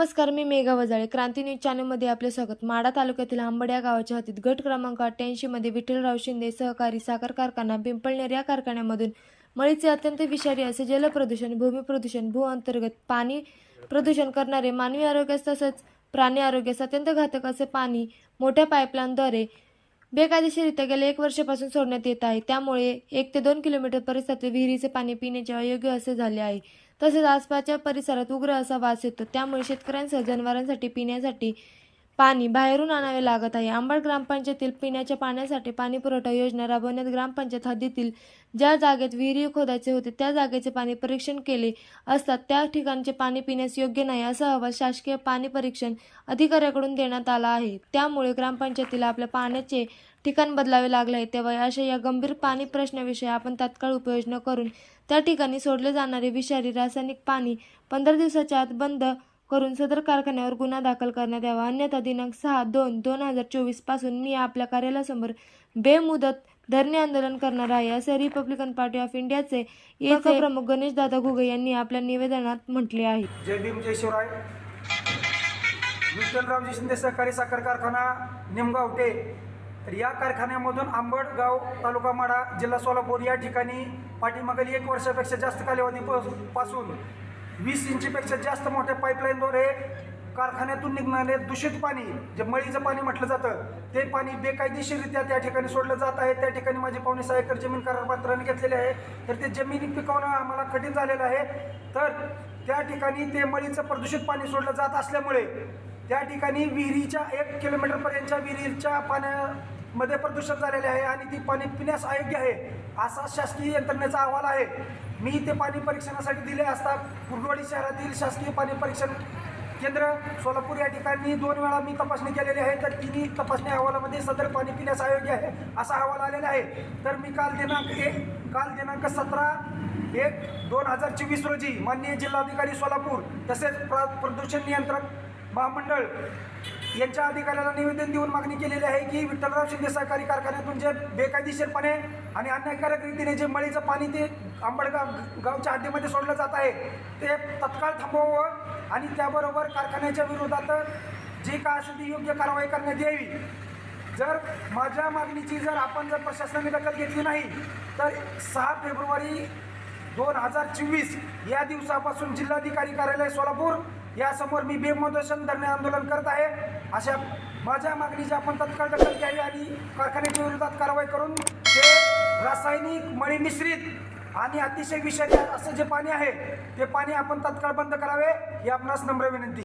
नमस्कार, मी मेघा वजाळे. क्रांती न्यूज चॅनलमध्ये आपले स्वागत. माढा तालुक्यातील आंबड या गावाच्या हद्दीत गट क्रमांक 88 मध्ये विठ्ठलराव शिंदे सहकारी साखर कारखाना पिंपळनेर या कारखान्यामधून मळीचे अत्यंत विषारी असे जलप्रदूषण, भूमी प्रदूषण, भू अंतर्गत पाणी प्रदूषण करणारे, मानवी आरोग्यास तसेच प्राणी आरोग्यास अत्यंत घातक असे पाणी मोठ्या पाईपलाईनद्वारे बेकायदेशीररित्या गेल्या 1 वर्षापासून सोडण्यात येत आहे. त्यामुळे 1 ते 2 किलोमीटर परिसरातील विहिरीचे पाणी पिण्याचे अयोग्य असे झाले आहे. तसेच आसपासच्या परिसरात उग्र असा वास येतो. त्यामुळे शेतकऱ्यांसह जनावरांसाठी पिण्यासाठी पाणी बाहेरून आणावे लागत आहे. आंबड ग्रामपंचायतीतील पिण्याच्या पाण्यासाठी पाणीपुरवठा योजना राबवण्यात ग्रामपंचायत हद्दीतील ज्या जागेत विहिरी खोदायचे होते त्या जागेचे पाणी परीक्षण केले असता त्या ठिकाणचे पाणी पिण्यास योग्य नाही असा अहवाल शासकीय पाणी परीक्षण अधिकाऱ्याकडून देण्यात आला आहे. त्यामुळे ग्रामपंचायतीला आपल्या पाण्याचे ठिकाण बदलावे लागले आहे. तेव्हा अशा या गंभीर पाणी प्रश्नाविषयी आपण तात्काळ उपाययोजना करून त्या ठिकाणी सोडले जाणारे विषारी रासायनिक पाणी 15 दिवसाच्या आत बंद करून सदर कारखान्यावर गुन्हा दाखल करण्यात यावा. अन्यथा दिनांक 6/2/2024 पासून मी आपल्या कार्यालयासमोर बेमुदत धरणे आंदोलन करणार आहे, असे रिपब्लिकन पार्टी ऑफ इंडियाचे प्रमुख गणेशदादा घुगे यांनी आपल्या निवेदनात म्हटले आहे. जय भीम जय शिवराय. विठ्ठलरावजी शिंदे सहकारी साखर कारखाना निमगावटे, तर या कारखान्यामधून आंबड गाव तालुका माढा जिल्हा सोलापूर या ठिकाणी पाठीमागील 1 वर्षापेक्षा जास्त कालावधीपासून 20 इंचीपेक्षा जास्त मोठ्या पाईपलाईनद्वारे कारखान्यातून निघणारे दूषित पाणी, जे मळीचं पाणी म्हटलं जातं, ते पाणी बेकायदेशीररित्या त्या ठिकाणी सोडलं जात आहे. त्या ठिकाणी माझी 6.25 एकर जमीन करारपत्राने घेतलेली आहे. तर ते जमिनी पिकवणं आम्हाला कठीण झालेलं आहे. तर त्या ठिकाणी ते मळीचं प्रदूषित पाणी सोडलं जात असल्यामुळे त्या ठिकाणी विहिरीच्या 1 किलोमीटरपर्यंतच्या विहिरीच्या पाण्यामध्ये प्रदूषण झालेले आहे आणि ती पाणी पिण्यास अयोग्य आहे असा शासकीय यंत्रणेचा अहवाल आहे. मी ते पाणी परीक्षणासाठी दिले असता कुर्डवाडी शहरातील शासकीय पाणी परीक्षण केंद्र सोलापूर या ठिकाणी 2 वेळा मी तपासणी केलेली आहे. तर तिन्ही तपासणी अहवालामध्ये सदर पाणी पिण्यास अयोग्य आहे असा अहवाल आलेला आहे. तर मी काल दिनांक 17/1/2024 रोजी माननीय जिल्हाधिकारी सोलापूर तसेच प्रदूषण नियंत्रण महामंडळ यांच्या अधिकाऱ्याला निवेदन देऊन मागणी केलेली आहे की विठ्ठलराव शिंदे सहकारी कारखान्यातून जे बेकायदेशीरपणे आणि अन्यायकारक रीतीने जे मळीचं पाणी ते आंबडगाव गावच्या हद्दीमध्ये सोडलं जात आहे ते तत्काळ थांबवावं आणि त्याबरोबर कारखान्याच्या विरोधात जे काय असेल ती योग्य कारवाई करण्यात यावी. जर माझ्या मागणीची आपण प्रशासनाने दखल घेतली नाही तर 6 फेब्रुवारी 2024 या दिवसापासून जिल्हाधिकारी कार्यालय सोलापूर यासमोर मी बेमुदत धरणे आंदोलन करत आहे. अशा माझ्या मागणीची आपण तत्काळ दखल घ्यावी आणि कारखान्याच्या विरोधात कारवाई करून ते रासायनिक मळी मिश्रित आणि अतिशय विषारी असं जे पाणी आहे ते पाणी आपण तत्काळ बंद करावे ही आपणास नम्र विनंती.